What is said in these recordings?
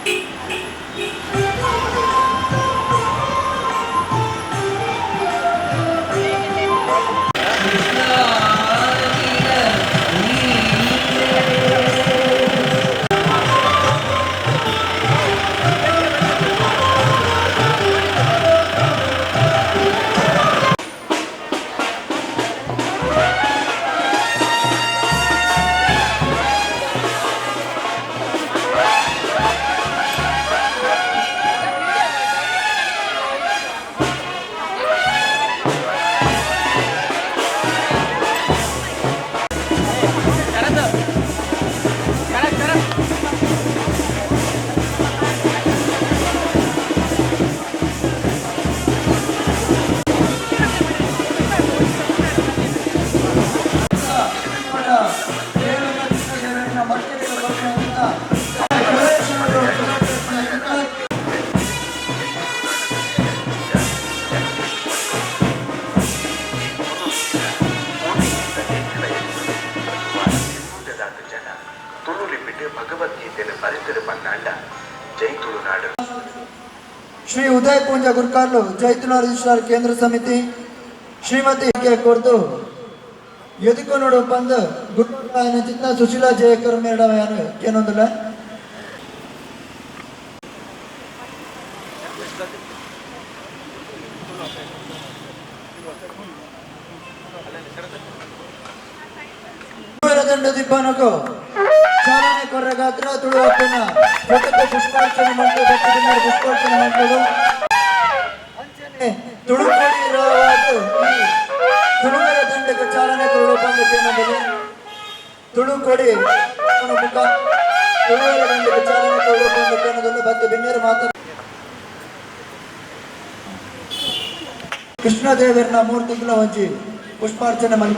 ಶ್ರೀ ಉದಯ ಪೂಂಜ ಗುರ್ಕಾರ್ಲು ಜೈತುಲ ರಿಜಿಸ್ಟ್ರಾರ್ ಕೇಂದ್ರ ಸಮಿತಿ ಶ್ರೀಮತಿ ಕೊರ್ದು ಎದುಕೊನೋಡು ಬಂದು ಗುರುಕಾಯನ ಚಿತ್ತ ಸುಶೀಲಾ ಜಯಕರ್ ಮೇಡಮ್ ಯಾರು ಏನೊಂದಿಲ್ಲ ದಂಡ ದಿಬ್ಬನಕು ಚಾಲನೆ ಕೊರ್ರಗಾತ್ರ ತುಳು ಅಪ್ಪನ ಜೊತೆಗೆ ಪುಷ್ಪಾರ್ಚನೆ ಮಾಡ್ತೇವೆ ಪುಷ್ಪಾರ್ಚನೆ ಮಾಡ್ತೇವೆ ತುಳುಕೋಡಿ ಇರುವುದು ತುಳುವರ ದಂಡಕ್ಕೆ ಚಾಲನೆ ಕೊರಡು ಬಂದಿದ್ದೇನೆ ತುಳುಕೋಡಿ ಮುಖ ತುಳುವರ ದಂಡಕ್ಕೆ ಚಾಲನೆ ಕೊರಡು ಬಂದಿದ್ದೇನೆ ಮತ್ತೆ ಬೆನ್ನೇರು ಮಾತಾಡ ಕೃಷ್ಣದೇವರನ್ನ 3 ತಿಂಗಳ ಹೊಂಚಿ ಪುಷ್ಪಾರ್ಚನೆ ಮಾಡಿ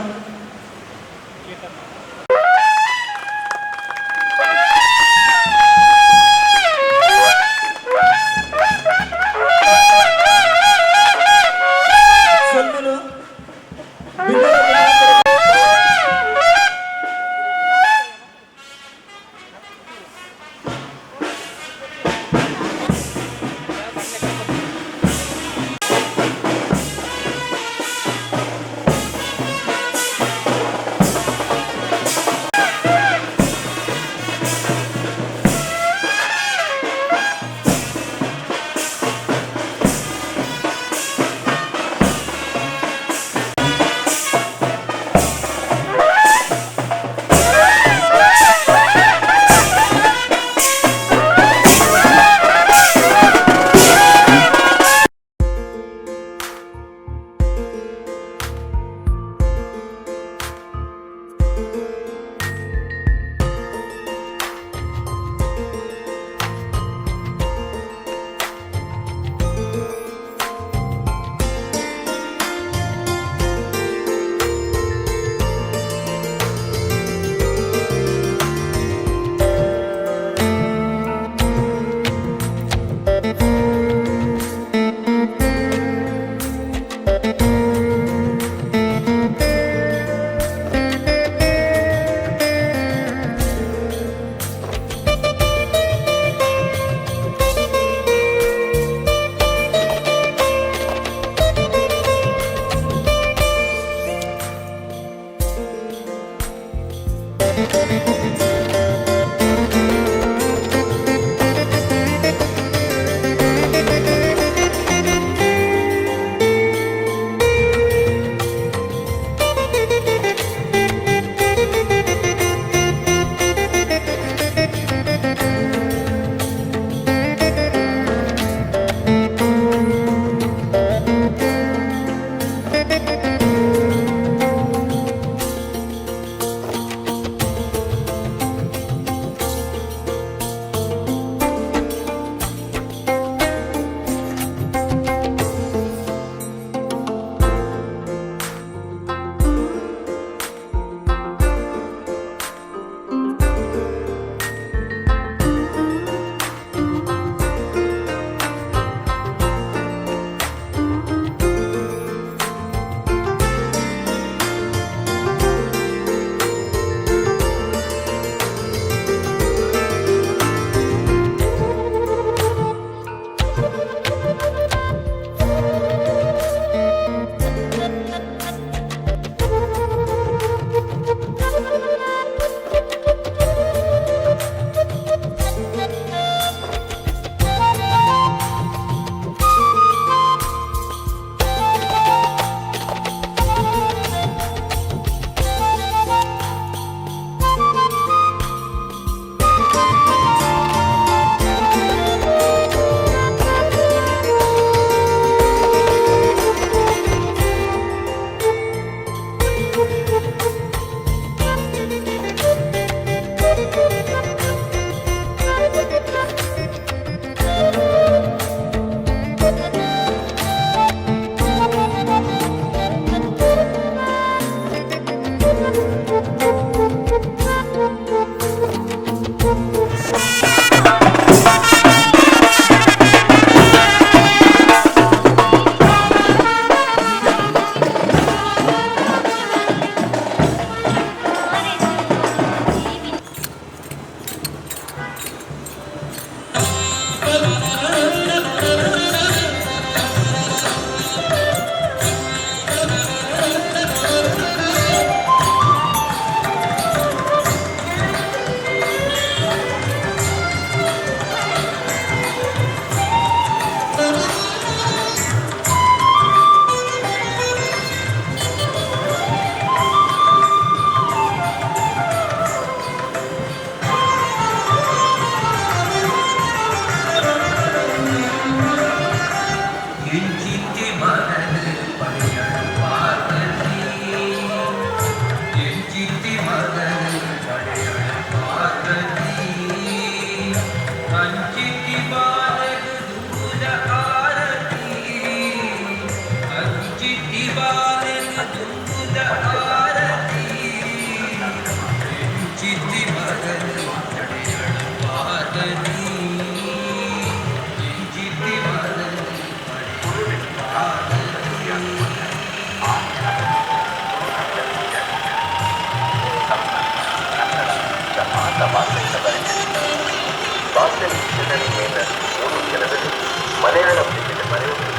ಮಲಯಾಳಂ ಲಿಪಿಯಲ್ಲಿ ಬರೆಯುವುದು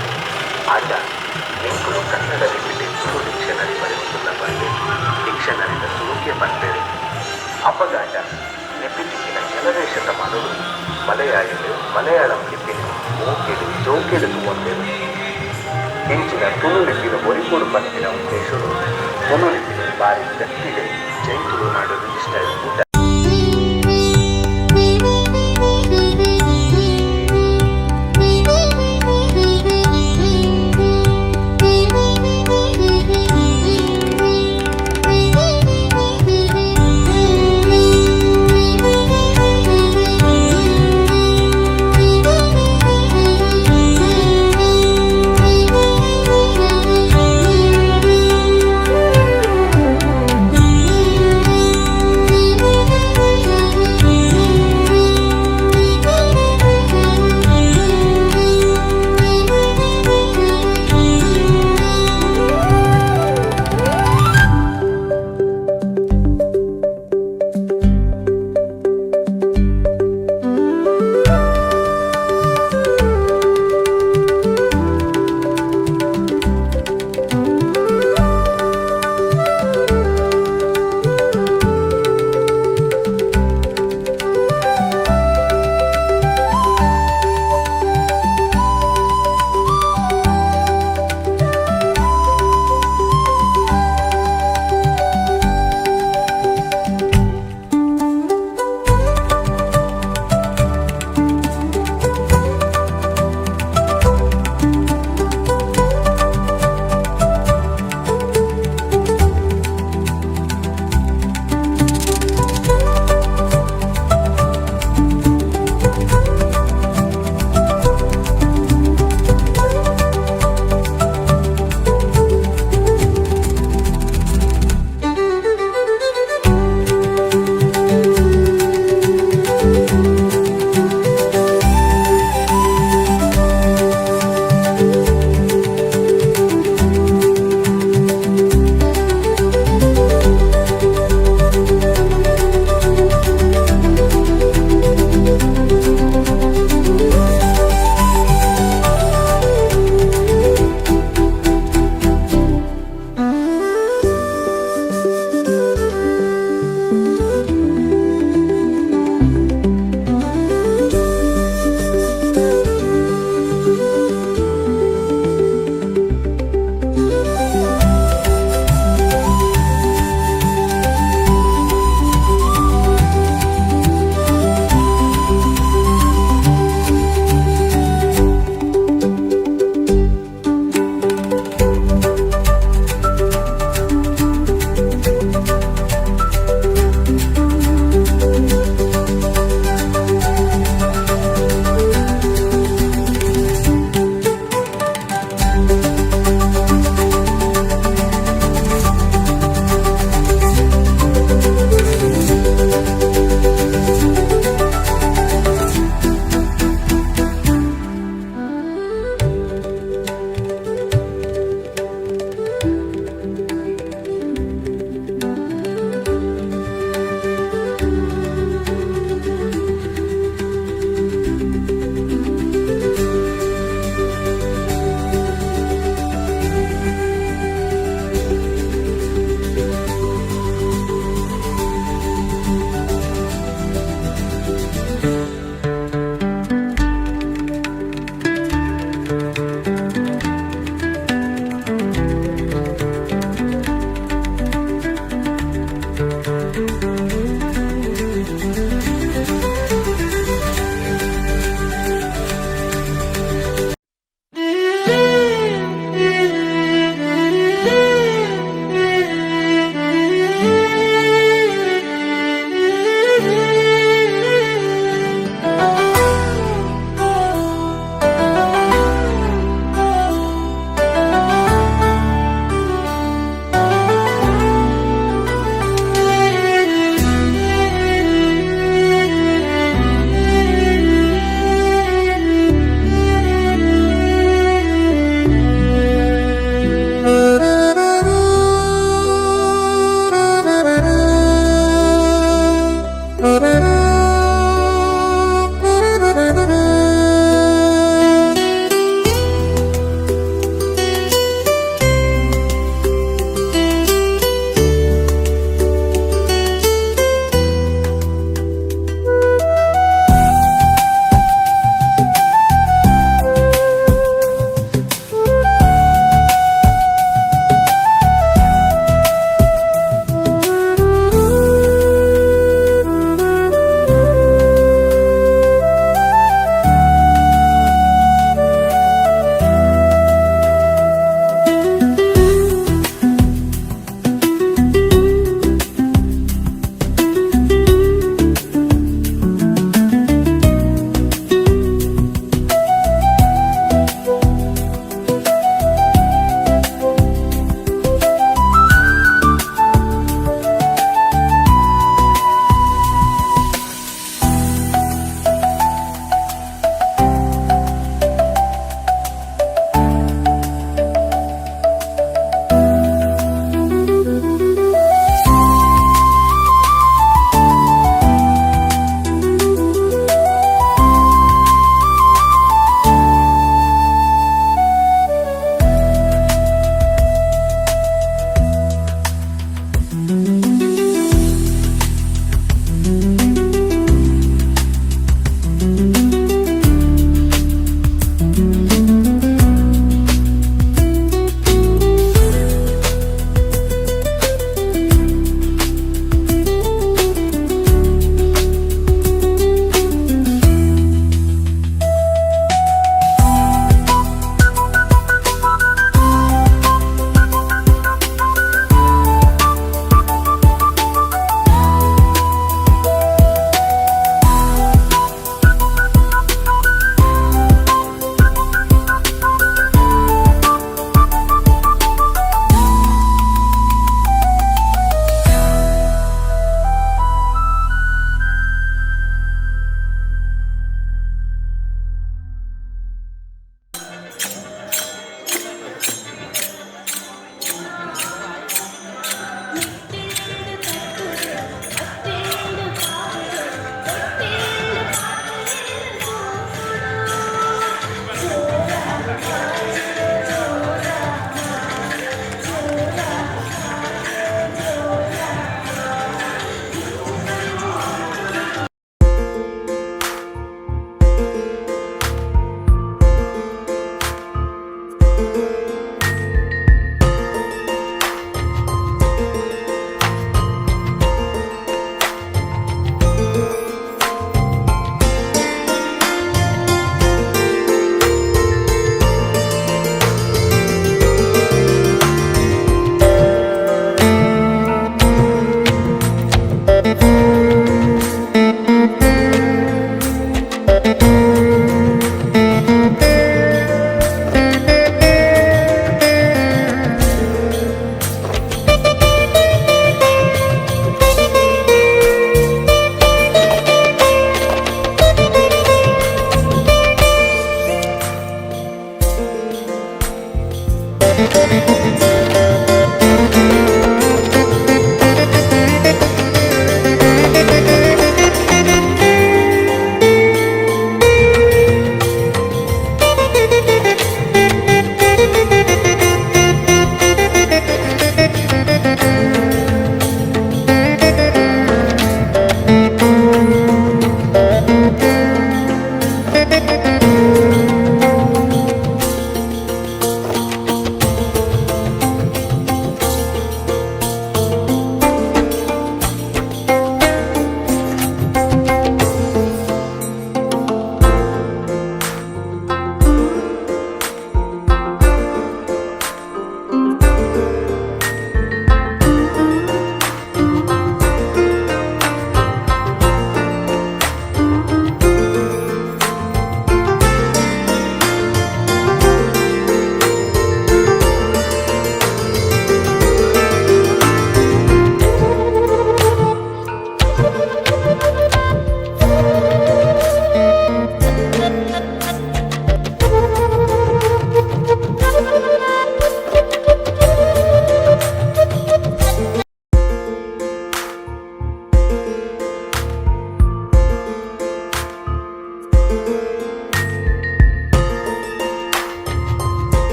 ಆಗ ಎಂಕುಲು ಕನ್ನಡ ಲಿಪಿಯಲ್ಲಿ ತುಳು ಡಿಕ್ಷನರಿ ಬರೆಯುವುದನ್ನ ಬಂದು ಡಿಕ್ಷನರಿದ ತುಳುಗೆ ಬಂದೇಳಿ ಅಪಘಾತ ಲಿಪಿಲಿಕ್ಕಿನ ಕೆಲವೇ ಶತಮಾನಗಳು ಮಲಯಾಳಂ ಲಿಪಿನ ಮೂಕೆಡು ಜೋಕೆಡು ಒಂದೇಳು ಇಂಚಿನ ತುಳು ಲಿಪಿನ ಒರಿಗೂಡು ಪಂಪಿನ ಉದ್ದೇಶಗಳು ತುಳು ಲಿಪಿನ ಬಾರಿ ಗಟ್ಟಿಗೆ ಜೈತುಳು ಮಾಡೋದು ಇಷ್ಟ ಊಟ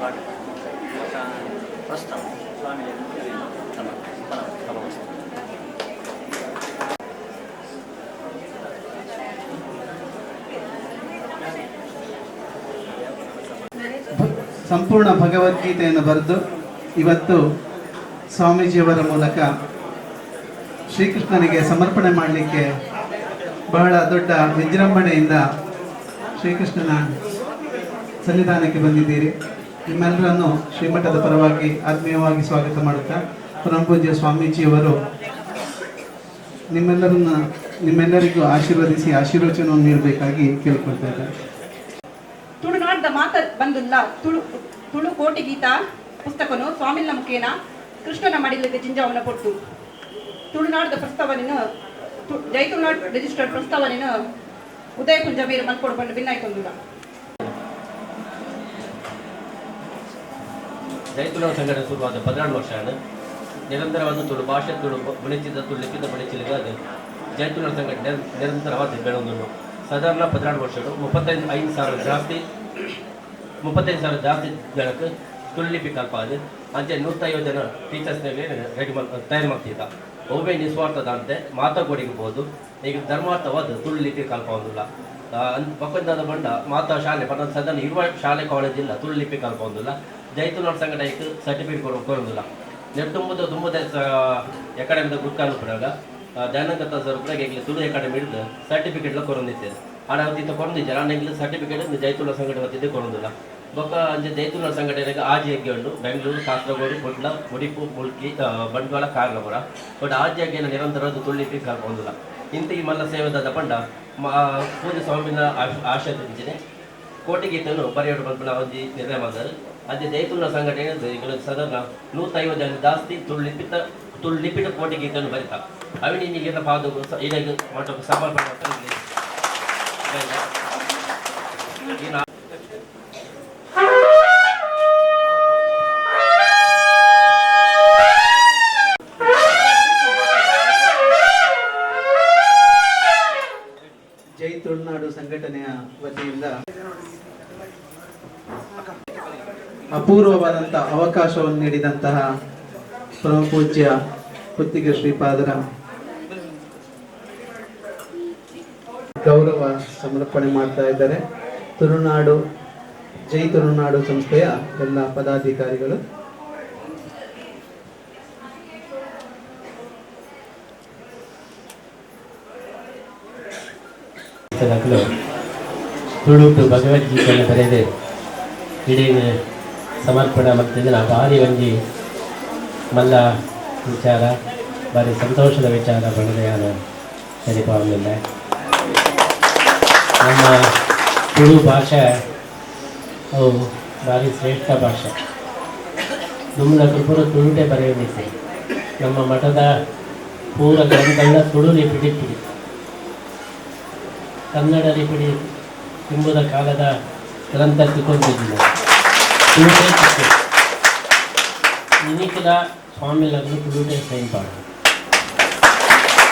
ಪಾಠ ಪ್ರಸ್ತಾವ ಸ್ವಾಮಿ ಸಂಪೂರ್ಣ ಭಗವದ್ಗೀತೆಯನ್ನು ಬರೆದು ಇವತ್ತು ಸ್ವಾಮೀಜಿಯವರ ಮೂಲಕ ಶ್ರೀಕೃಷ್ಣನಿಗೆ ಸಮರ್ಪಣೆ ಮಾಡಲಿಕ್ಕೆ ಬಹಳ ದೊಡ್ಡ ವಿಜೃಂಭಣೆಯಿಂದ ಶ್ರೀಕೃಷ್ಣನ ಸನ್ನಿಧಾನಕ್ಕೆ ಬಂದಿದ್ದೀರಿ. ನಿಮ್ಮೆಲ್ಲರನ್ನು ಶ್ರೀಮಠದ ಪರವಾಗಿ ಆತ್ಮೀಯವಾಗಿ ಸ್ವಾಗತ ಮಾಡುತ್ತಾ ಪರಮಪೂಜ್ಯ ಸ್ವಾಮೀಜಿಯವರು ನಿಮ್ಮೆಲ್ಲರಿಗೂ ಆಶೀರ್ವದಿಸಿ ಆಶೀರ್ವಚನವನ್ನು ನೀಡಬೇಕಾಗಿ ಕೇಳಿಕೊಳ್ತಾ ಇದ್ದಾರೆ. ತುಳುನಾಡದ ಮಾತ ಬಂದುಲ್ಲ ತುಳು ಕೋಟಿ ಗೀತ ಪುಸ್ತಕನು ಸ್ವಾಮಿನ ಮುಖೇನ ಕೃಷ್ಣನ ಮಡಿಲಿಗೆ ಜಿಂಜಾವನ ಪೊಟ್ಟು ತುಳುನಾಡದ ಪ್ರಸ್ತಾವನೆಯನ್ನು ಜೈತುನಾಡ್ ರಿಜಿಸ್ಟರ್ಡ್ ಪ್ರಸ್ತಾವನೆಯನ್ನು ಉದಯ ಕುಂಜ ಮೀರು ಮಲ್ಕೊಡು ಬಂದು ಭಿನ್ನಾಯ್ತೊಂದುಲ್ಲ. ಜೈತುನಾಡ್ ಸಂಘಟನೆ ಶುರುವಾದ 14 ವರ್ಷ ನಿರಂತರವಾದ ತುಳು ಭಾಷೆ ತುಳು ಬಣಿಚಿದ ತುಳು ಲಿಖಿತ ಬಣಿಚಿಲಿಗಾದ ಜೈತುನಾಡ್ ಸಂಘಟನೆ ನಿರಂತರವಾದ ಬೆಳವಣಿಗೆ ಸಾಧಾರಣ 14 ವರ್ಷಗಳು 35,000 ಜಾಸ್ತಿ ಜನಕ್ಕೆ ತುಳು ಲಿಪಿ ಕಲ್ಪ ಅದು ಅಂಚೆ 150 ಜನ ಟೀಚರ್ಸ್ನಲ್ಲಿ ರೆಡಿ ತಯಾರು ಮಾಡ್ತಿದ್ದ ಒಬ್ಬೇ ನಿಸ್ವಾರ್ಥದ ಅಂತೆ ಮಾತಾಗೋಡಿಗಬಹುದು ಈಗ ಧರ್ಮಾರ್ಥವಾದ ತುಳು ಲಿಪಿ ಕಲ್ಪ ಒಂದಿಲ್ಲ ಪಕ್ಕದ ಬಂಡ ಮಾತಾ ಶಾಲೆ ಪದ ಸಾಧಾರಣ ಇರುವ ಶಾಲೆ ಕಾಲೇಜ್ ಇಲ್ಲ ತುಳು ಲಿಪಿ ಕಲ್ಪ ಒಂದಿಲ್ಲ ಜೈತುನಾಡ್ ಸಂಘಟನೆಗೆ ಸರ್ಟಿಫಿಕೇಟ್ ಕೊಡೋದಿಲ್ಲ ತುಂಬದ ಅಕಾಡೆಮಿದ ಗುರುಕಾನು ಪಡಾಗ ದಯಾನಂದ ಸರ್ ಕೂಡ ಈಗಲೇ ತುಳು ಅಕಾಡೆಮಿ ಹಿಡಿದು ಸರ್ಟಿಫಿಕೇಟ್ಲ ಕೊರೊಂದಿದ್ದೇನೆ ಆಡ ಅವತ್ತಿಂದ ಕೊರೊಂದಿದ್ದಾರೆ ಆನೆಗ್ಲಿ ಸರ್ಟಿಫಿಕೇಟ್ ಜೈತುನಾಡ್ ಸಂಘಟನೆ ಅವತ್ತಿದ್ದೆ ಕೊರೊಂದಿಲ್ಲ ಬೊಕ್ಕ ಅಂಚೆ ಜೈತುನಾಡ್ ಸಂಘಟನೆಗೆ ಆಜಿ ಹೆಗ್ಗೆ ಉಂಡು ಬೆಂಗಳೂರು ಕಾಸರಗೋಡು ಕೊಡ್ಲ ಉಡುಪು ಮುಲ್ಕಿ ಬಂಟ್ವಾಳ ಕಾರವಾರ ಬಟ್ ಆಜಿ ಹೆಗ್ಗೆನ ನಿರಂತರವಾದ ತುಳ್ಳಿಪಿ ಕಲ್ಪೊಂದಿಲ್ಲ ಇಂತಿಗೆ ಮಲ್ಲ ಸೇವೆದಾದ ಪಂಡ ಪೂಜೆ ಸ್ವಾಮಿನ ಆಶಯದಿಂಚನೆ ಕೋಟಿ ಗೀತೆಯನ್ನು ಬರೆಯೋಡು ಬಂದು ಒಂಜಿ ನಿರ್ಣಯ ಮಾಡಿದ್ದಾರೆ ಅದೇ ಜೈತುನಾಡ್ ಸಂಘಟನೆ ಈಗ ಸಾಧಾರಣ 150 ಜನ ಜಾಸ್ತಿ ತುಳು ಲಿಪಿಟ ಕೋಟಿ ಗೀತೆಯನ್ನು ಬರೀತಾ ಅವಿನಿ ನೀಗಿನ ಪಾದ ಈಗ ಮಟ್ಟ ಸಮರ್ಪಣೆ ಜೈ ತುಳುನಾಡು ಸಂಘಟನೆಯ ವತಿಯಿಂದ ಅಪೂರ್ವವಾದಂಥ ಅವಕಾಶವನ್ನು ನೀಡಿದಂತಹ ಪರಮಪೂಜ್ಯ ಪುತ್ತಿಗೆ ಶ್ರೀಪಾದರ ಗೌರವ ಸಮರ್ಪಣೆ ಮಾಡ್ತಾ ಇದ್ದಾರೆ. ಜೈ ತುಳುನಾಡು ಸಂಸ್ಥೆಯ ಎಲ್ಲ ಪದಾಧಿಕಾರಿಗಳು. ತುಳು ಭಗವದ್ಗೀತೆಯನ್ನು ಬರೆದು ಇಡೀ ಸಮರ್ಪಣೆ ಮಾಡ್ತಿದ್ದೆ ನಾ ಭಾರಿ ಒಂಜಿ ಮಲ್ಲ ವಿಚಾರ ಭಾರಿ ಸಂತೋಷದ ವಿಚಾರ ಬಣದ ನಾನು ಸರಿಪಾವಲಿಲ್ಲ. ನಮ್ಮ ತುಳು ಭಾಷೆ ಅವು ಭಾರಿ ಶ್ರೇಷ್ಠ ಭಾಷೆ. ನಮ್ಮದ ಪೂರ ತುಳುಟೆ ಬರೆಯಲಿದ್ದೆ. ನಮ್ಮ ಮಠದ ಪೂರ ಗ್ರಂಥಗಳ ತುಳು ಲಿಪಿಡಿ ಕನ್ನಡ ಲಿಪಿಡಿ ತುಂಬದ ಕಾಲದ ಗ್ರಂಥ ತಿಳ್ಕೊಂಡಿದ್ದಿಲ್ಲ. ತುಳುಟೆ ಚಿಕ್ಕ ಇನ್ನಿಕ್ಕಿದ ಸ್ವಾಮಿಗಳನ್ನು ತುಳುಟೆ ಸೈನ್ ಪಾಡ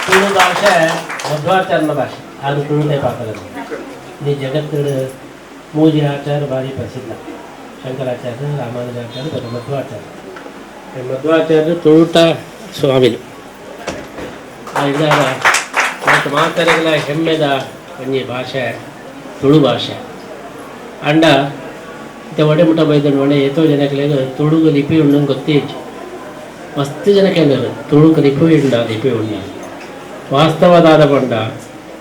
ತುಳು ಭಾಷೆ ಮಧ್ವಾಚಾರ್ಯನ ಭಾಷೆ ಅದು ತುಳುಟೆ ಪಾತ್ರದಲ್ಲಿ ಈ ಜಗತ್ತಿನ ಮೂಜಿ ಆಚಾರ್ಯ ಭಾರಿ ಪ್ರಸಿದ್ಧ. ಶಂಕರಾಚಾರ್ಯ, ರಾಮಾನುಜಾಚಾರ್ಯ ಮತ್ತು ಮಧ್ವಾಚಾರ್ಯರು ತುಳುಟ ಸ್ವಾಮಿಲು ಇದಾಗ ಮತ್ತು ಮಾತರಿಗಳ ಹೆಮ್ಮೆದ ಒಂಜಿ ಭಾಷೆ ತುಳು ಭಾಷೆ ಅಂಡ ಇತ್ತೆ ಒಡೆ ಮುಟ್ಟ ಬೈದನು ಒಡೆ ಎಷ್ಟೋ ಜನಕ್ಕೆ ತುಳುಗು ಲಿಪಿ ಉಂಡು ಗೊತ್ತೇಜು ಮಸ್ತ್ ಜನಕ್ಕೆ ತುಳುಕು ಲಿಪಿ ಉಂಡ ವಾಸ್ತವದಾದ ಬಂಡ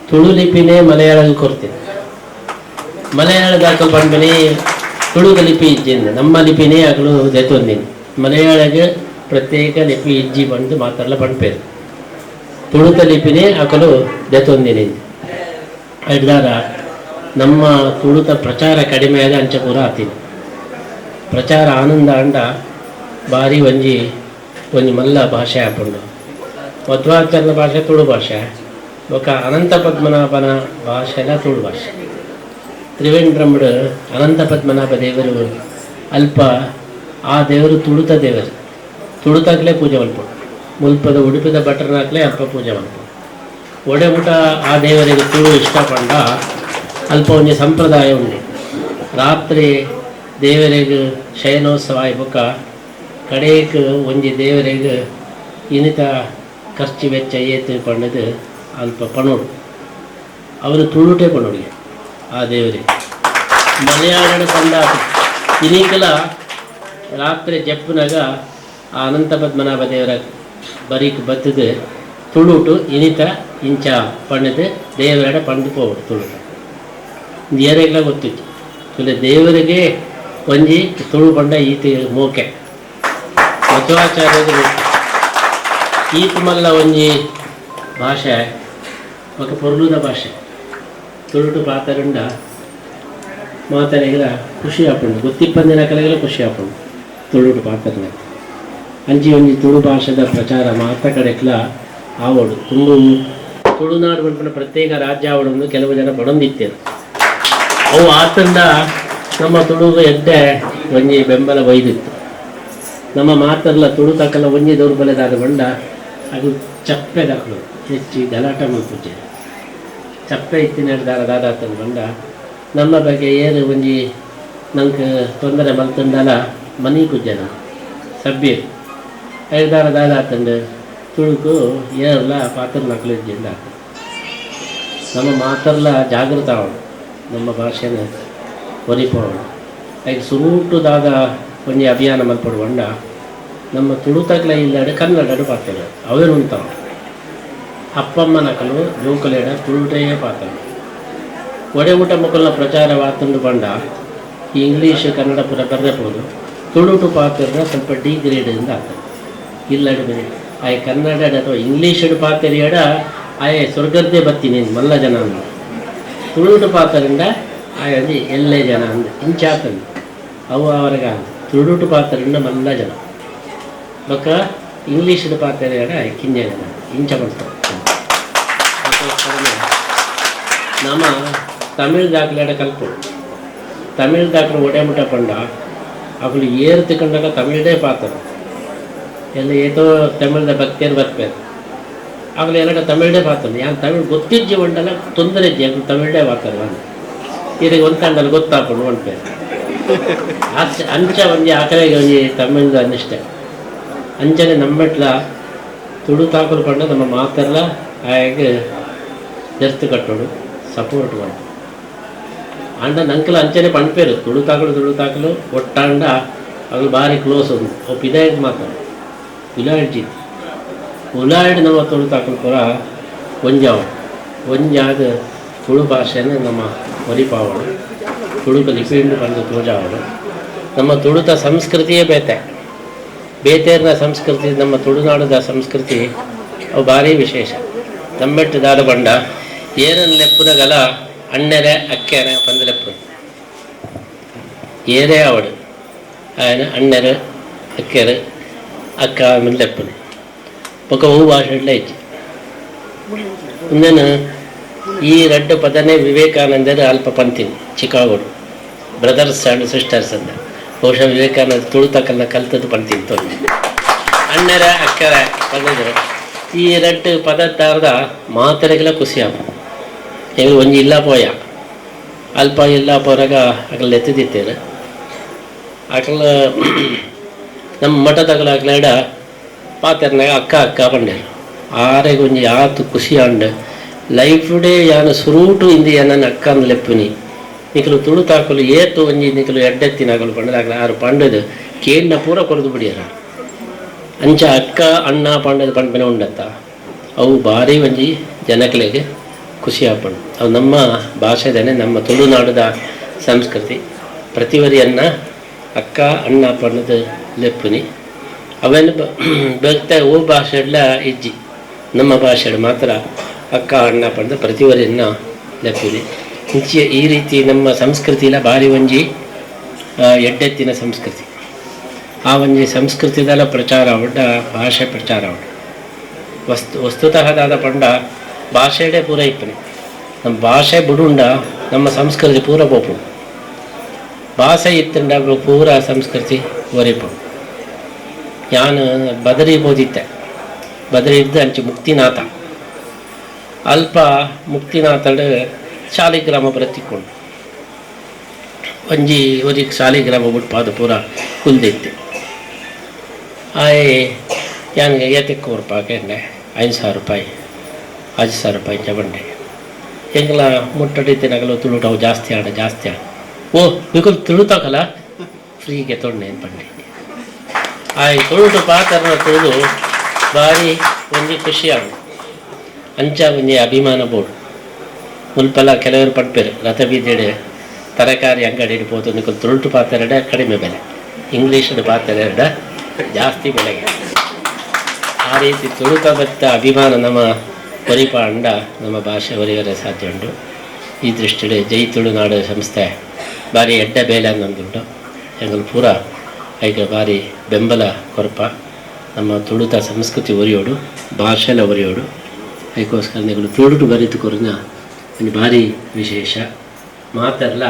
ತುಳು ಲಿಪಿನೇ ಮಲಯಾಳಕ್ಕೆ ಕೊಡ್ತೀನಿ. ಮಲಯಾಳದ ಬಂದ್ಮೇಲೆ ತುಳುಗು ಲಿಪಿ ಇಜ್ಜಿಂದ ನಮ್ಮ ಲಿಪಿನೇ ಆಗಲು ದೆತ್ತೊಂದಿನಿ. ಮಲಯಾಳಗೆ ಪ್ರತ್ಯೇಕ ಲಿಪಿ ಇಜ್ಜಿ ಬಂದು ಮಾತಾಡಲ ಬಂಡ್ಪೇರು ತುಳುತ ಲಿಪಿನೇ ಆಗಲು ದೆತ್ತೊಂದಿನಿ. ಇಡ್ದಾರ ನಮ್ಮ ತುಳುತ ಪ್ರಚಾರ ಕಡಿಮೆ ಆದ ಅಂಚೆ ಪೂರ ಆತೀನಿ. ಪ್ರಚಾರ ಆನಂದ ಅಂಡ ಭಾರಿ ಒಂಜಿ ಮಲ್ಲ ಭಾಷೆ ಹಾಕೊಂಡು ಮಧ್ವಾಚಾರ್ಯನ ಭಾಷೆ ತುಳು ಭಾಷೆ ఒక ಅನಂತ ಪದ್ಮನಾಭನ ಭಾಷೆಲ್ಲ ತುಳು ಭಾಷೆ. ತ್ರಿವೇಂದ್ರಮ್ಮಡು ಅನಂತ ಪದ್ಮನಾಭ ದೇವರು ಅಲ್ಪ ಆ ದೇವರು ತುಳುತ ದೇವರು ತುಳುತಾಗಲೇ ಪೂಜೆ ಮಲ್ಪಡು ಮುಲ್ಪದ ಉಡುಪಿದ ಭಟ್ರನಾಗಲೇ ಅಲ್ಪ ಪೂಜೆ ಮಲ್ಪಡು ಒಡೆ ಊಟ ಆ ದೇವರಿಗೆ ತುಳು ಇಷ್ಟಪಂಡ ಅಲ್ಪ ಒಂಜಿ ಸಂಪ್ರದಾಯ ಉಂಡು. ರಾತ್ರಿ ದೇವರಿಗೆ ಶಯನೋತ್ಸವ ಬೊಕ್ಕ ಕಡೆಗೆ ಒಂಜಿ ದೇವರಿಗೆ ಇನ್ನಿತ ಖರ್ಚು ವೆಚ್ಚ ಏತು ಪಂಡದು ಅಲ್ಪ ಪಣೋಡು ಅವರು ತುಳುಟೆ ಪಣೋಡಿಗೆ ಆ ದೇವರಿಗೆ ಮಲಯಾಳದ ಪಂಡ ಇನ್ನಿಕಲ ರಾತ್ರಿ ಜಪ್ಪನಾಗ ಆ ಅನಂತ ಪದ್ಮನಾಭ ದೇವರ ಬರೀಕ್ ಬತ್ತದು ತುಳುಟು ಇನ್ನಿತ ಇಂಚ ಪಣ್ಣದು ದೇವರಡ ಪಂಡು ಪೋಡು ತುಳುಟು ಏರೆಲ್ಲ ಗೊತ್ತಿತ್ತು ತುಳು ದೇವರಿಗೆ ಒಂಜಿ ತುಳು ಪಂಡ ಈತ ಮೋಕೆ ಮಧ್ವಾಚಾರ್ಯರು ಈತ ಮಲ್ಲ ಒಂಜಿ ಭಾಷೆ ఒక పొర్లుದ భాష ತುಳುಟು ಪಾತರಿಂದ ಮಾತಾಡಿದ್ರೆ ಖುಷಿ ಆಪುಂಡು ಗೊತ್ತಿಪ್ಪಂದಿನ ಕಲೆಗಳ ಖುಷಿ ಆಪುಂಡು ತುಳುಟು ಪಾತರನ ಅಂಚಿ ಒಂಜಿ ತುಳು ಭಾಷೆದ ಪ್ರಚಾರ ಮಾತ ಕಡೆಕ್ಲ ಆವಡು ತುಂಬ ತುಳುನಾಡು ಬಂದ್ಕೊಂಡು ಪ್ರತ್ಯೇಕ ರಾಜ್ಯ ಆವಡೊಂದು ಕೆಲವು ಜನ ಬಡೊಂದಿತ್ತೇರು ಅವು ಆತಂದ ನಮ್ಮ ತುಳುಗು ಎಡ್ಡೆ ಒಂಜಿ ಬೆಂಬಲ ಒಯ್ದಿತ್ತು ನಮ್ಮ ಮಾತರ್ಲ ತುಳು ತಕ್ಕಲ ಒಂಜಿ ದೌರ್ಬಲ್ಯದಾದ ಬಂಡ ಅದು ಚಪ್ಪೆ ದಾಖಲು ಹೆಚ್ಚಿ ಗಲಾಟ ಮಲ್ಪುಜೆ ಚಪ್ಪೆ ಇತ್ತಿನ ದಾದಾತನ ಬಂಡ ನಮ್ಮ ಬಗ್ಗೆ ಏನು ಒಂಜಿ ನಂಗೆ ತೊಂದರೆ ಮಲ್ತಂಡಲ ಮನಿ ಕುಜ್ಜನ ಸಭ್ಯ ಐದಾರ ದಾದಾತಂಡು ತುಳುಕು ಏನೆಲ್ಲ ಪಾತ್ರ ನಕಲು ಇದ್ದಿಂದ ನಮ್ಮ ಮಾತರ್ಲ ಜಾಗೃತ ಅವಳು ನಮ್ಮ ಭಾಷೆನ ಹೊರಿಪೋವಳು ಈಗ ಸುರೂಟುದಾದ ಒಂಜಿ ಅಭಿಯಾನ ಮಲ್ಪಡುವಂಡ ನಮ್ಮ ತುಳುತಗ್ಲ ಇಲ್ಲಾಡೆ ಕನ್ನಡಡು ಪಾತ್ರ ಅವೇನು ಉಂಟಾವ ಅಪ್ಪಮ್ಮ ನಕಲು ಜೋಕಲೇಡ ತುಳುಟೇ ಪಾತ್ರ ಒಡೆ ಊಟ ಮಕ್ಕಳನ್ನ ಪ್ರಚಾರವಾತಂದು ಬಂಡ ಇಂಗ್ಲೀಷ್ ಕನ್ನಡ ಪುರ ಬರಬಹುದು ತುಳುಟು ಪಾತ್ರ ಸ್ವಲ್ಪ ಡಿ ಗ್ರೇಡಿಂದ ಆಗ್ತದೆ ಇಲ್ಲಡು ಬೇರೆ ಆಯ್ ಕನ್ನಡ ಅಥವಾ ಇಂಗ್ಲೀಷ್ ಪಾತ್ರೆಯಡ ಆಯ್ ಸ್ವರ್ಗದ್ದೇ ಬತ್ತೀನಿ ಮಲ್ಲ ಜನ ಅಂದ ತುಳುಟು ಪಾತ್ರದಿಂದ ಆಯದಿ ಎಲ್ಲೇ ಜನ ಅಂದ ಇಂಚಾತಂದು ಅವು ಅವರಿಗೆ ತುಳುಟು ಪಾತ್ರದಿಂದ ಮಲ್ಲ ಜನ ಬೊಕ್ಕ ಇಂಗ್ಲೀಷ್ದ ಪಾತ್ರೆಯಡ ಕಿಂಜ ಜನ ಇಂಚ ಮಾಡ್ತಾರೆ ನಮ್ಮ ತಮಿಳ್ ದಾಖಲೆಡ ಕಲ್ಪಡು ತಮಿಳ್ ದಾಖಲೆ ಒಡೆ ಮುಟ್ಟ ಪಂಡ ಅವಳು ಏರು ತಗೊಂಡಾಗ ತಮಿಳೇ ಪಾತ್ರ ಎಲ್ಲ ಏತೋ ತಮಿಳ್ದ ಭಕ್ತಿಯರು ಬರ್ತಾರೆ ಆಗಲೇ ಎಲ್ಲ ತಮಿಳೇ ಪಾತ್ರ ಯಾರು ತಮಿಳ್ ಗೊತ್ತಿಜ್ಜಿ ಒಂಡಲ್ಲ ತೊಂದರೆ ಇಜ್ಜಿ ಅದು ತಮಿಳೇ ಪಾತ್ರ ಒಂದು ಇದಕ್ಕೆ ಒಂದು ತಂಡಲ್ಲಿ ಗೊತ್ತಾಕೊಂಡು ಒಂಟೆ ಅಂಚ ಒಂಜಿ ಆ ಕಡೆಗೆ ಒಂಜಿ ತಮಿಳ್ದು ಅನ್ನಿಷ್ಟೆ ಅಂಚನೆ ನಮ್ಮೆಟ್ಲ ತುಳು ತಾಕಲು ಪಂಡ ನಮ್ಮ ಮಾತೆಲ್ಲ ಹಾಗೆ ಜರ್ತು ಕಟ್ಟೋಡು ಸಪೋರ್ಟ್ ಮಾಡಿ ಅಂಡ ನಂಕಲ ಅಂಚನೆ ಪಂಪೇರು ತುಳು ತಾಕಲು ಒಟ್ಟಾಂಡ ಅದು ಭಾರಿ ಕ್ಲೋಸ್ ಒಂದು ಅವು ಪಿದಾಯ್ದು ಮಾತಾಡು ಉಲಾಡ್ಜಿ ಉಲಾಡಿ ನಮ್ಮ ತುಳು ತಾಕಲು ಪುರ ಒಂಜಾದ ತುಳು ಭಾಷೆನ ನಮ್ಮ ಹೊರಿಪಾವಡು ತುಳುಕ ಲಿಪಿಂಡು ಬಂದು ತೋಜಾವಡು ನಮ್ಮ ತುಳುತ ಸಂಸ್ಕೃತಿಯೇ ಬೇತೇರ್ನ ಸಂಸ್ಕೃತಿ ನಮ್ಮ ತುಳುನಾಡದ ಸಂಸ್ಕೃತಿ ಅವು ಭಾರಿ ವಿಶೇಷ ನಮ್ಮೆಟ್ಟು ದಾದ ಬಂಡ ಏರನ್ ಲೆಪ್ಪುನಗಲ ಅಣ್ಣೆರೆ ಅಕ್ಕೆರೆ ಪಂದಲೆಪ್ಪು ಏರೇ ಅವಡು ఆయన అన్నెరు అక్కెరు అక్క ಲೆಪ್ಪುನೆ ఒక ಹೂ ಭಾಷೆ ಇಚ್ಚಿ ಮುಂದೇನು ಈ ರೆಡ್ಡು ಪದನೇ ವಿವೇಕಾನಂದರು ಅಲ್ಪ ಪಂತೀನಿ ಚಿಕಾಗೋಡು ಬ್ರದರ್ಸ್ ಆ್ಯಂಡ್ ಸಿಸ್ಟರ್ಸ್ ಅಂತ ಬಹುಶಃ ವಿವೇಕಾನಂದ ತುಳುತಕ್ಕಲ್ಲ ಕಲ್ತದ್ದು ಪಂತೀನಿ ತೊಂದು ಅಣ್ಣರ ಅಕ್ಕರ ಪದದರು ಈ ರೆಡ್ಡು ಪದ ತಾರದ ಮಾತರೆಗೆಲ್ಲ ಖುಷಿ ಆಗ ಈಗ ಒಂಜಿ ಇಲ್ಲ ಪೋಯ ಅಲ್ಪ ಇಲ್ಲ ಪೊರಗ ಅಕಲ್ ಎತ್ತಿದಿತ್ತೇರು ಅಕಲ್ ನಮ್ಮ ಮಠದಗಳ ಅಕಲೇಡ ಪಾತೆರ್ನಾಗ ಅಕ್ಕ ಪಂಡೇರು ಆರೆಗೆ ಒಂಜಿ ಆತು ಖುಷಿ ಅಂಡ್ ಲೈಫ್ ಡೇ ಯಾನು ಸುರೂಟು ಇಂದಿ ನನ್ನ ಅಕ್ಕ ಅಂದ್ ಲೆಪ್ಪುನಿ ನಿಕಲು ತುಳು ತಾಕಲು ಏತು ಒಂಜಿ ನಿಕಲು ಎಡ್ಡೆತ್ತಿನಾಗಲು ಪಂಡದಾಗಲ ಆರು ಪಂಡದು ಕೇಂದ್ರ ಪೂರ ಕೊರದು ಬಿಡಿಯರ ಅಂಚ ಅಕ್ಕ ಅಣ್ಣ ಪಂಡದ ಪಂಪನೆ ಉಂಡತ್ತ ಅವು ಭಾರಿ ಒಂಜಿ ಜನಕಲೆಗೆ ಖುಷಿ ಆಪಂಡು ಅವು ನಮ್ಮ ಭಾಷೆದನೆ ನಮ್ಮ ತುಳುನಾಡದ ಸಂಸ್ಕೃತಿ ಪ್ರತಿವರಿಯನ್ನ ಅಕ್ಕ ಅಣ್ಣ ಪಂಡದ ಲೆಪ್ಪುನಿ ಅವೇನು ಬೆಳ್ತಾ ಓ ಭಾಷೆಡ್ಲ ಇಜ್ಜಿ ನಮ್ಮ ಭಾಷೆಡ್ ಮಾತ್ರ ಅಕ್ಕ ಅಣ್ಣ ಪಂಡ ಪ್ರತಿವರಿಯನ್ನ ಲೆಪ್ಪುನಿ ಇಂಚೆ ಈ ರೀತಿ ನಮ್ಮ ಸಂಸ್ಕೃತಿಲ ಭಾರಿ ಒಂಜಿ ಎಡ್ಡೆತ್ತಿನ ಸಂಸ್ಕೃತಿ ಆ ಒಂಜಿ ಸಂಸ್ಕೃತಿದೆಲ್ಲ ಪ್ರಚಾರ ಅವಡ್ಡ ಭಾಷೆ ಪ್ರಚಾರ ಅವಡ್ಡ ವಸ್ತುತಃ ದಾದ ಪಂಡ ಭಾಷೆಡೆ ಪೂರ ಇಪ್ಪನೆ ನಮ್ಮ ಭಾಷೆ ಬಿಡುಂಡ ನಮ್ಮ ಸಂಸ್ಕೃತಿ ಪೂರ ಪೋಪು ಭಾಷೆ ಇತ್ತಂಡ ಪೂರ ಸಂಸ್ಕೃತಿ ಒರಿಪು ಯಾನು ಬದರಿ ಬೋದಿತ್ತೆ ಬದರಿ ಇದ್ದು ಅಂಚೆ ಮುಕ್ತಿನಾಥ ಅಲ್ಪ ಮುಕ್ತಿನಾಥಡ್ ಶಾಲಿಗ್ರಾಮ ಬರತಿಕ್ಕೊಂಡು ಒಂಜಿ ಒರಿ ಸಾಲಿಗ್ರಾಮ ಬಿಟ್ಪಾದ ಪೂರ ಕುಲ್ದಿತ್ತು ಆಯ್ ಯಾನ್ಗೆ ಏತಕ್ಕೆ ಕೊರ್ಪಾಕೆಂಡೆ 5,000 ರೂಪಾಯಿ 5,000 ರೂಪಾಯಿ ಚಬಂಡೆ ಎಂಗ್ಲ ಮುಟ್ಟಡಿತಿನಾಗಲು ತುಳುಟವು ಜಾಸ್ತಿ ಆಡ ಓ ಬಿಕುಲ್ ತುಳುತಾಕಲ್ಲ ಫ್ರೀಗೆ ತೊಂಡೆ ಏನು ಪಂಡೆ ಆಯ್ ತುಳುಟು ಪಾತ್ರ ತುಳು ಭಾರಿ ಒಂಜಿ ಖುಷಿ ಆಡು ಅಂಚ ಒಂಜಿ ಅಭಿಮಾನ ಬೋಡು ಮುಲ್ಪೆಲ್ಲ ಕೆಲವರು ಪಡ್ಪೇರು ರಥ ಬೀದಿಡೆ ತರಕಾರಿ ಅಂಗಡಿ ಇಡ್ಬೋದು ನಿಕಲ್ ತುಳುಟು ಪಾತ್ರೆ ಕಡಿಮೆ ಬೆಲೆ ಇಂಗ್ಲೀಷ್ ಪಾತ್ರೆ ಜಾಸ್ತಿ ಬೆಲೆಗೆ ಆ ರೀತಿ ತುಳುಕ ಬತ್ತ ಅಭಿಮಾನ ನಮ್ಮ ಪರಿಪ ಅಂಡ ನಮ್ಮ ಭಾಷೆ ಒರಿಯರೆ ಸಾಧ್ಯ ಉಂಟು ಈ ದೃಷ್ಟಿಡೆ ಜೈ ತುಳುನಾಡು ಸಂಸ್ಥೆ ಭಾರಿ ಎಡ್ಡ ಬೇಲೆ ಅನ್ನೊಂದುಂಟು ಎಂಗಲ್ ಪೂರ ಐಗ ಭಾರಿ ಬೆಂಬಲ ಕೊರಪ ನಮ್ಮ ತುಳುತ ಸಂಸ್ಕೃತಿ ಒರಿಯೋಡು ಭಾಷೆಲ ಒರಿಯೋಡು ಅದಕ್ಕೋಸ್ಕರ ನೀವು ತುಳುಟು ಬರೀತು ಕೊರಿನ ಒಂದು ಭಾರಿ ವಿಶೇಷ ಮಾತೆಲ್ಲ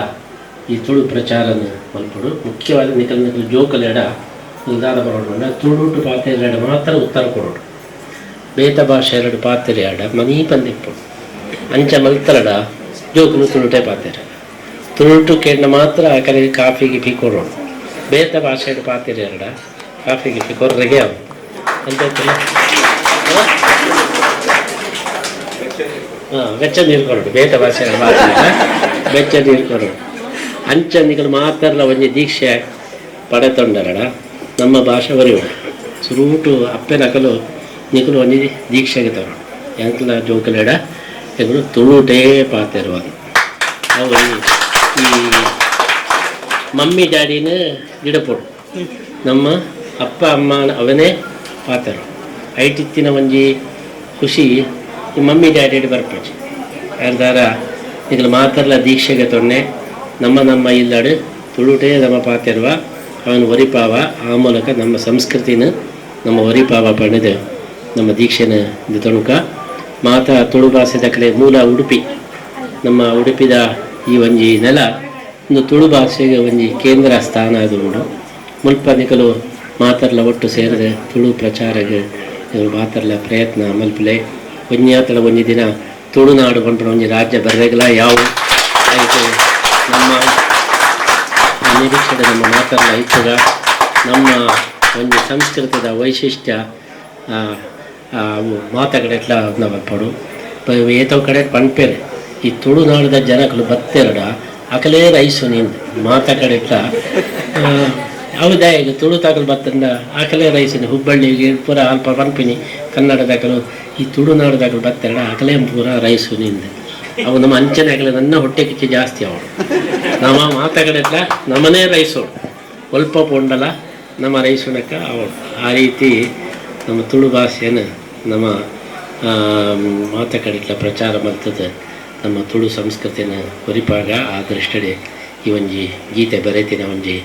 ಈ ತುಳು ಪ್ರಚಾರನ ಮಲ್ಪಡು ಮುಖ್ಯವಾದ ನಿಕಲ್ ಜೋಕಲೆಡ ನಿರ್ಧಾರ ಮಾಡೋಣ ತುಳುಟು ಪಾತ್ರೆ ಮಾತ್ರ ಉತ್ತರ ಕೊಡೋಡು ಬೇತ ಭಾಷೆ 2 ಪಾತ್ರೆ ಆಡ ಮನಿ ಪಂದಿಪ್ಪು ಅಂಚ ಮಲ್ತರಡ ಜೋಕುಲು ತುಳುಟೆ ಪಾತ್ರೆ ತುಳುಟು ಕೆಂಡ ಮಾತ್ರ ಆ ಕಡೆ ಕಾಫಿಗೆ ಪಿ ಕೊಡೋಡು ಬೇತ ಭಾಷೆ 2 ಪಾತ್ರೆ 2 ಕಾಫಿಗೆ ಪಿ ಕೊರ್ರೆಗೆ ಅವು ಅಂತ ಬೆಚ್ಚ ನೀರು ಕೊಡೋಡು ಬೇತ ಭಾಷೆ ಬೆಚ್ಚ ನೀರು ಕೊಡೋಡು ಅಂಚ ನಿಗಳು ಮಾತ್ರಲ್ಲ ಒಂಜಿ ದೀಕ್ಷೆ ಪಡೆತೊಂಡರಡ ನಮ್ಮ ಭಾಷೆ ಬರೆಯೋಡು ಸುರೂಟು ಅಪ್ಪೆನಕಲು ನಿಕಲು ಒಂಜಿ ದೀಕ್ಷೆಗೆ ತರೋಡು ಎಂಕಲ ಜೋಕಲೆಡ ಎಗಳು ತುಳುಟೇ ಪಾತೆರು ಅದು ಅವು ಈ ಮಮ್ಮಿ ಡ್ಯಾಡಿನ ಗಿಡಪೊಡು ನಮ್ಮ ಅಪ್ಪ ಅಮ್ಮ ಅವನೇ ಪಾತೆರು ಐಟಿತ್ತಿನ ಒಂಜಿ ಖುಷಿ ಈ ಮಮ್ಮಿ ಡ್ಯಾಡಿ ಬರ್ಪಚ್ಚಿ ಯಾರ್ದಾರ ನಿಕಲು ಮಾತ್ರಲ್ಲ ದೀಕ್ಷೆಗೆ ತೊನ್ನೆ ನಮ್ಮ ಇಲ್ಲಾಡು ತುಳುಟೇ ನಮ್ಮ ಪಾತೆರುವ ಅವನು ಒರಿಪಾವ ಆ ಮೂಲಕ ನಮ್ಮ ಸಂಸ್ಕೃತಿನ ನಮ್ಮ ಒರಿಪಾವ ಪಡೆದು ನಮ್ಮ ದೀಕ್ಷೆನ ತೊಣುಕ ಮಾತ ತುಳು ಭಾಷೆ ದಾಖಲೆ ಮೂಲ ಉಡುಪಿ ನಮ್ಮ ಉಡುಪಿದ ಈ ಒಂಜಿ ನೆಲ ಒಂದು ತುಳು ಭಾಷೆಗೆ ಒಂಜಿ ಕೇಂದ್ರ ಸ್ಥಾನ ಅದು ಉಂಡು ಮುಲ್ಪ ನಿಕಲು ಮಾತರ್ಲ ಒಟ್ಟು ಸೇರಿದ ತುಳು ಪ್ರಚಾರಗೆ ಮಾತರ್ಲ ಪ್ರಯತ್ನ ಮಲ್ಪಲೆ ಒಂಜಾತಲ ಒಂಜಿ ದಿನ ತುಳುನಾಡು ಕೊಂಡ್ರೆ ಒಂಜಿ ರಾಜ್ಯ ಬರ್ರೆಗಲ ಯಾವ ಆಯಿತು ನಮ್ಮ ನಿರೀಕ್ಷೆ ನಮ್ಮ ಮಾತರ್ಲ ಇತ್ತದ ನಮ್ಮ ಒಂದು ಸಂಸ್ಕೃತದ ವೈಶಿಷ್ಟ್ಯ ಅವು ಮಾತುಗಳೆಲ್ಲ ನಾವು ಪಡು ಏತವ ಕಡೆ ಪಂಪೇರೆ ಈ ತುಳುನಾಡದ ಜನಗಳು ಬತ್ತೆರಡ ಅಕಲೇ ರೈಸು ನಿಂದು ಮಾತುಗಳೆಲ್ಲ ಹೌದಾ ಈಗ ತುಳು ತಗಲು ಬತ್ತಂದ ಅಕಲೇ ರೈಸಿನ ಹುಬ್ಬಳ್ಳಿಗೆ ಪೂರ ಅಲ್ಪ ಪಂಪಿನಿ ಕನ್ನಡದಾಗಲು ಈ ತುಳುನಾಡದಾಗಲು ಬತ್ತೆರಡ ಅಕಲೇ ಪೂರ ರೈಸು ನಿಂದು ಅವು ನಮ್ಮ ಅಂಚನೆ ಆಗಲಿ ನನ್ನ ಹೊಟ್ಟೆ ಕಿಚ್ಚಿ ಜಾಸ್ತಿ ಅವಳು ನಮ್ಮ ಮಾತುಗಳೆಲ್ಲ ನಮ್ಮನೇ ರೈಸೋಳು ಸ್ವಲ್ಪ ಪೊಂಡಲ ನಮ್ಮ ರೈಸುಣಕ ಅವಳು ಆ ರೀತಿ ನಮ್ಮ ತುಳು ಭಾಷೆಯನ್ನು ನಮ್ಮ ಮಾತುಗಳೆಲ್ಲ ಪ್ರಚಾರ ಮಾಡ್ತದೆ ನಮ್ಮ ತುಳು ಸಂಸ್ಕೃತಿನ ಹೊರಿಪಾಗ ಆ ದೃಷ್ಟಿಡೆ ಈ ಒಂಜಿ ಗೀತೆ ಬರೆತಿನ ಒಂಜಿ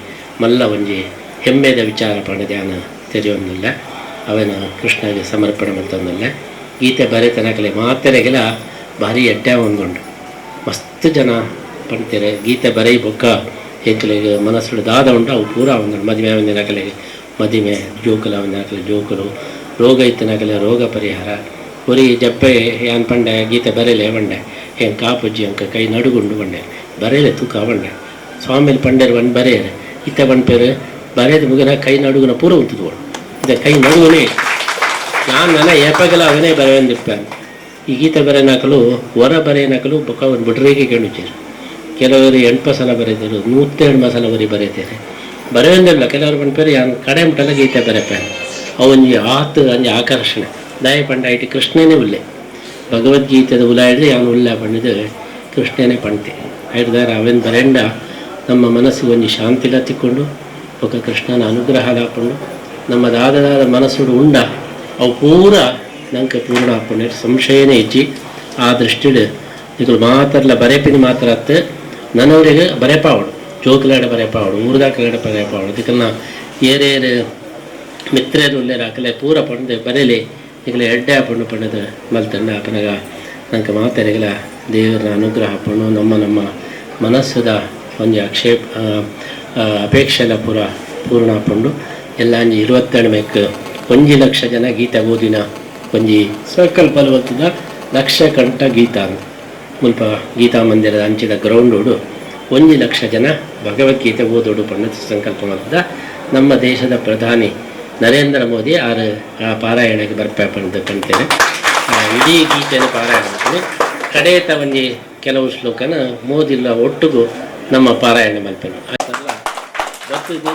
ಮಲ್ಲ ಒಂಜಿ ಹೆಮ್ಮೆದ ವಿಚಾರ ಪಡೆದ್ಯಾನ ತೆರೆಯೋನ್ನಲ್ಲ ಅವನ ಕೃಷ್ಣಗೆ ಸಮರ್ಪಣೆ ಮಾಡ್ತಂದಲ್ಲ ಗೀತೆ ಬರೆತನಕಲೆ ಮಾತೆರೆಗೆಲ್ಲ ಭಾರಿ ಎಡ್ಡೆ ಒಂದುಂಡು ಮಸ್ತ್ ಜನ ಪಡ್ತಾರೆ ಗೀತೆ ಬರೈ ಬೊಕ್ಕ ಎಂಕಲಿಗೆ ಮನಸ್ಸು ದಾದ ಉಂಟು ಅವು ಪೂರ ಒಂದು ಮದುವೆ ಒಂದಿನಕಲೆ ಮದುವೆ ಜೋಕುಲ ಒಂದಿನಕಲೆ ಜೋಕುಲು ರೋಗ ಇತ್ತಿನಕಲೆ ರೋಗ ಪರಿಹಾರ ಒರಿ ಜಪ್ಪೆ ಏನ್ ಪಂಡೆ ಗೀತೆ ಬರೇಲೆ ಬಂಡೆ ಏನು ಕಾಪುಜ್ಜಿ ಅಂಕ ಕೈ ನಡುಗುಂಡು ಬಂಡೆ ಬರೇಲೆ ತೂಕ ಬಂಡೆ ಸ್ವಾಮಿಲಿ ಪಂಡೇರು ಬಂದು ಬರೆಯರೆ ಇತ್ತ ಬಂಡ್ಪೇರು ಬರೆದು ಮುಗಿನ ಕೈ ನಡುಗುನ ಪೂರ ಉಂತುದುಗಳು ಇದೆ ಕೈ ನಡುಗುನೇ ನಾನು ನನ್ನ ಏಪಗಲ ಅವನೇ ಬರೆಯಂದಿಪ್ಪ ಈ ಗೀತೆ ಬರೆನಾಕಲು ಹೊರ ಬರೆಯನಾಕಲು ಬೊಕ್ಕ ಒಂದು ಬಿಡ್ರಿಗೆ ಕೆಣುಚೇರು ಕೆಲವರು 8 ಸಲ ಬರೆದರು 102 ಸಲ ಬರಿ ಬರೀತಾರೆ ಬರೆಯೊಂದಿಲ್ಲ ಕೆಲವರು ಬಂದ್ಪೇರು ಯಾನ್ ಕಡೆ ಮುಟ್ಟಲ್ಲ ಗೀತೆ ಬರೆಪೆ ಅವನ್ಜಿ ಆತು ಅಂಜಿ ಆಕರ್ಷಣೆ ದಾಯ ಪಂಡ ಐಟಿ ಕೃಷ್ಣನೇ ಉಲ್ಲೆ ಭಗವದ್ಗೀತೆದ ಉಲ ಹಿಡಿದು ಯಾನು ಉಲ್ಲ ಪಂಡಿದು ಕೃಷ್ಣನೇ ಪಂಡ್ತೆ ಹಿಡ್ದಾರ ಅವನ್ ಬರೆಂಡ ನಮ್ಮ ಮನಸ್ಸಿಗೆ ಒಂಜಿ ಶಾಂತಿಲ ತಿಕ್ಕೊಂಡು ಒಕ್ಕ ಕೃಷ್ಣನ ಅನುಗ್ರಹ ಹಾಕೊಂಡು ನಮ್ಮ ದಾದ ಮನಸ್ಸುಡು ಉಂಡ ಅವು ಪೂರ ನಂಗೆ ಪೂರ್ಣ ಹಾಕೊಂಡು ಸಂಶಯನೇ ಹೆಚ್ಚಿ ಆ ದೃಷ್ಟಿಡು ಈಗ ಮಾತ್ರಲ್ಲ ಬರೆಪಿನ ಮಾತ್ರ ಅತ್ತು ನನ್ನವರಿಗೆ ಬರೆಪಾವಡು ಜೋಕಲಾಡ ಬರೆಪಾವಡು ಊರ್ದಾಕಲಾಡ ಬರೆಪಾವಡು ಇದಕ್ಕೆಲ್ಲ ಏರೇರು ಮಿತ್ರರು ಉಲ್ಲೇರ ಹಾಕಲೆ ಪೂರ ಪಂಡು ಬರೇಲಿ ಈಗಲೇ ಎಡ್ಡೆ ಹಾಕೊಂಡು ಪಡೆದು ಮಲ್ತಂಡ ಅಪ್ಪನಾಗ ನಂಗೆ ಮಾತೆರೆಗಳ ದೇವರ ಅನುಗ್ರಹ ಹಾಕೊಂಡು ನಮ್ಮ ಮನಸ್ಸದ ಒಂದು ಅಪೇಕ್ಷೆ ಎಲ್ಲ ಪೂರ್ಣ ಹಾಕೊಂಡು ಎಲ್ಲ ಅಂಜಿ 22 ಮೇಕ್ 1 ಲಕ್ಷ ಜನ ಗೀತೆ ಓದಿನ ಒಂಜಿ ಸರ್ಕಲ್ ಬಲವತ್ತದ ಲಕ್ಷ ಕಂಠ ಗೀತ ಮುಲ್ಪ ಗೀತಾ ಮಂದಿರದ ಅಂಚಿದ ಗ್ರೌಂಡೋಡು 1,00,000 ಜನ ಭಗವದ್ಗೀತೆ ಓದೋಡು ಪಣ್ಣದ ಸಂಕಲ್ಪ ಮಾಡಿದ ನಮ್ಮ ದೇಶದ ಪ್ರಧಾನಿ ನರೇಂದ್ರ ಮೋದಿ ಆ ಪಾರಾಯಣಕ್ಕೆ ಬರ್ಪಂದು ಕಾಣ್ತೇನೆ. ಇಡೀ ಗೀತೆಯನ್ನು ಪಾರಾಯಣ ಮಾಡ್ತೀನಿ. ಕಡೆಯತ ಒಂಜಿ ಕೆಲವು ಶ್ಲೋಕನ ಮೋದಿಲ್ಲ ಒಟ್ಟಿಗೂ ನಮ್ಮ ಪಾರಾಯಣ ಮಲ್ಪನು ಅದೆಲ್ಲ ಗೊತ್ತಿದ್ದು.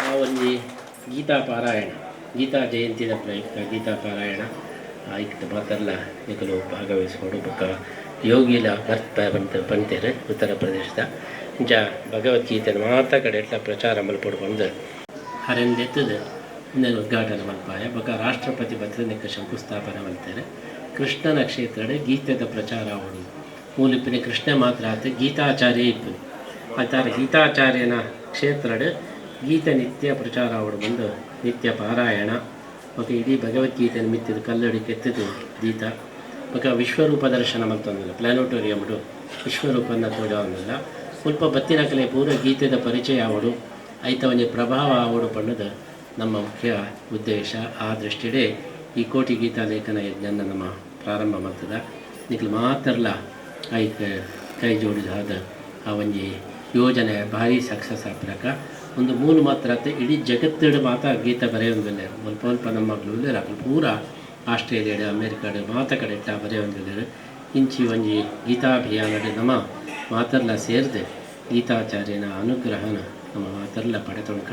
ಆ ಒಂಜಿ ಗೀತಾ ಪಾರಾಯಣ, ಗೀತಾ ಜಯಂತಿದ ಪ್ರಯುಕ್ತ ಗೀತಾ ಪಾರಾಯಣ ಆಯ್ತು ಮಾತೆಲ್ಲ ನಿಕಲು ಭಾಗವಹಿಸ್ಕೊಂಡು ಬೊಕ್ಕ ಯೋಗಿಲ ಬರ್ತ ಬಂತೇರೆ ಉತ್ತರ ಪ್ರದೇಶದ ಇಂಚ ಭಗವದ್ಗೀತೆನ ಮಾತ ಕಡೆ ಎಲ್ಲ ಪ್ರಚಾರ ಮಲ್ಪಡು ಬಂದು ಹರೆಂದೆತ್ತದು ಇನ್ನೇನು ಉದ್ಘಾಟನೆ ಮಲ್ಪಾಯ ಬೊಕ್ಕ ರಾಷ್ಟ್ರಪತಿ ಭದ್ರನಿಕ ಶಂಕುಸ್ಥಾಪನೆ ಮಲ್ತೇನೆ. ಕೃಷ್ಣನ ಕ್ಷೇತ್ರಡೆ ಗೀತೆದ ಪ್ರಚಾರ ಆವಡು ಮೂಲಿಪಿನ ಕೃಷ್ಣ ಮಾತ್ರ ಆತ ಗೀತಾಚಾರ್ಯ ಇಪ್ಪು ಆತಾರ ಗೀತಾಚಾರ್ಯನ ಕ್ಷೇತ್ರಡೆ ಗೀತೆ ನಿತ್ಯ ಪ್ರಚಾರ ಆವಡು ಬಂದು ನಿತ್ಯ ಪಾರಾಯಣ ಮತ್ತು ಇಡೀ ಭಗವದ್ಗೀತೆಯನ್ನು ಮಿತ್ತಿದ್ದು ಕಲ್ಲಡಿ ಕೆತ್ತಿದ್ದು ಗೀತ ಬೊಕ್ಕ ವಿಶ್ವರೂಪ ದರ್ಶನ ಮತ್ತೊಂದಿಲ್ಲ ಪ್ಲಾನೆಟೋರಿಯಮ್ಡು ವಿಶ್ವರೂಪನ ತೋಜೊಂದಿಲ್ಲ ಸ್ವಲ್ಪ ಬತ್ತಿನ ಕಲೆ ಪೂರ ಗೀತೆದ ಪರಿಚಯ ಆವಡು ಐತ ಒಂಜಿ ಪ್ರಭಾವ ಆವಡು ಪಣ್ಣದು ನಮ್ಮ ಮುಖ್ಯ ಉದ್ದೇಶ. ಆ ದೃಷ್ಟಿಯೇ ಈ ಕೋಟಿ ಗೀತಾ ಲೇಖನ ಯಜ್ಞನ ನಮ್ಮ ಪ್ರಾರಂಭ ಮಾಡ್ತದ ನಿಖಲು ಮಾತ್ರಲ್ಲ ಐಕ್ ಕೈ ಜೋಡಿದಾದ ಆ ಒಂಜಿ ಯೋಜನೆ ಭಾರಿ ಸಕ್ಸಸ್ ಆಗ್ಬೇಕ. ಒಂದು ಮೂಲ ಮಾತ್ರ ಇಡೀ ಜಗತ್ತಿಡು ಮಾತಾ ಗೀತ ಬರೆಯೊಂದಿಲ್ಲ ಸ್ವಲ್ಪ ನಮ್ಮ ಮಕ್ಕಳು ಪೂರ ಆಸ್ಟ್ರೇಲಿಯಾಡು ಅಮೇರಿಕಾಡು ಮಾತ ಕಡೆ ಇಟ್ಟ ಬರೆಯೊಂದಿಲ್ಲ. ಇಂಚಿ ಒಂಜಿ ಗೀತಾಭಿಯಾನಡು ನಮ್ಮ ಮಾತರ್ಲ ಸೇರಿದೆ ಗೀತಾಚಾರ್ಯನ ಅನುಗ್ರಹನ ನಮ್ಮ ಮಾತರ್ಲ ಪಡೆತೊಂಕ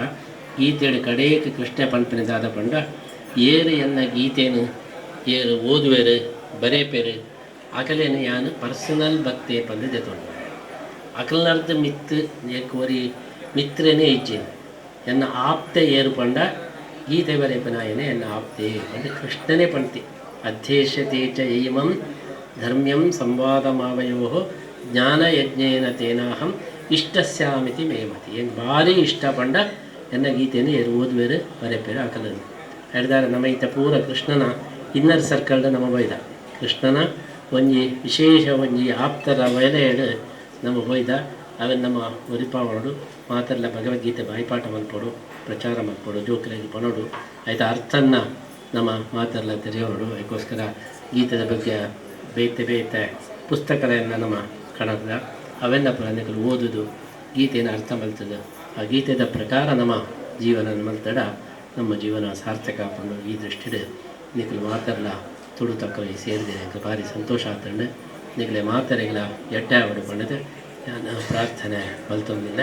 ಗೀತೆಡು ಕಡೆಗೆ ಕೃಷ್ಣ ಪಂಪನಿದಾದ ಪಂಡ ಏರು ಎನ್ನ ಗೀತೇನು ಏರು ಓದುವೆರು ಬರೇಪೇರು ಅಕಲೇನು ಯಾನು ಪರ್ಸನಲ್ ಭಕ್ತಿ ಪಂದು ದೆತೊಂಡು ಅಕಲ್ನರ್ದ ಮಿತ್ತು ಏಕುವರಿ ಮಿತ್ರನೇ ಇಜ್ಜೇನು ಎನ್ನ ಆಪ್ತೆ ಏರು ಪಂಡ ಗೀತೆ ಬರೇಪನಾಯನೇ ಎನ್ನ ಆಪ್ತೆ ಪಂಡ ಕೃಷ್ಣನೇ ಪಂಕ್ತಿ ಅಧ್ಯೇಶತೆ ಚ ಏಮಂ ಧರ್ಮ್ಯಂ ಸಂವಾದಮಾವಯೋ ಜ್ಞಾನಯಜ್ಞೇನ ತೇನಾಹಂ ಇಷ್ಟಸ್ಯಾಮಿತಿ ಮೇಮತಿ ಏನು ಭಾರಿ ಇಷ್ಟ ಪಂಡ ಎನ್ನ ಗೀತೆಯನ್ನು ಏರು ಓದುವೇರು ಬರೇಪೇರು ಅಕಲನ್ನು ಹಿಡ್ದಾರ ನಮ್ಮ ಈತ ಪೂರ ಕೃಷ್ಣನ ಇನ್ನರ್ ಸರ್ಕಲ್ದ ನಮ್ಮ ಬೈದ ಕೃಷ್ಣನ ಒಂಜಿ ವಿಶೇಷ ಒಂಜಿ ಆಪ್ತರ ವಯಲೆಯಡು ನಮ್ಮ ಬೈದ ಅವನ್ ನಮ್ಮ ಒರಿಪಾವಡು ಮಾತೆಲ್ಲ ಭಗವದ್ಗೀತೆ ಬಾಯಿಪಾಠ ಮಲ್ಪಡು ಪ್ರಚಾರ ಮಲ್ಪಡು ಜೋಕರಾಗಿ ಪಣೋಡು ಆಯ್ತು ಅರ್ಥನ ನಮ್ಮ ಮಾತೆಲ್ಲ ತೆರೆಯೋಡು ಅದಕ್ಕೋಸ್ಕರ ಗೀತದ ಬಗ್ಗೆ ಬೇತೆ ಪುಸ್ತಕಗಳನ್ನು ನಮ್ಮ ಕಣದ ಅವೆಲ್ಲ ಪ್ರಾಣಿಗಳು ಓದೋದು ಗೀತೆಯನ್ನು ಅರ್ಥ ಮಲ್ತದೆ. ಆ ಗೀತೆದ ಪ್ರಕಾರ ನಮ್ಮ ಜೀವನ ಮಲ್ತಡ ನಮ್ಮ ಜೀವನ ಸಾರ್ಥಕ ಪಂಡು ಈ ದೃಷ್ಟಿಡು ನಿಖಲು ಮಾತೆಲ್ಲ ತುಡು ತಕ್ಕಲಿ ಸೇರಿದೆ ನನಗೆ ಭಾರಿ ಸಂತೋಷ ಆತಂಡು ನಿಖಲೆ ಮಾತರೆಗಳ ಎಟ್ಟೆ ಆವಡು ಪಂಡದು ನಾನು ಪ್ರಾರ್ಥನೆ ಮಲ್ತೊಂದಿಲ್ಲ.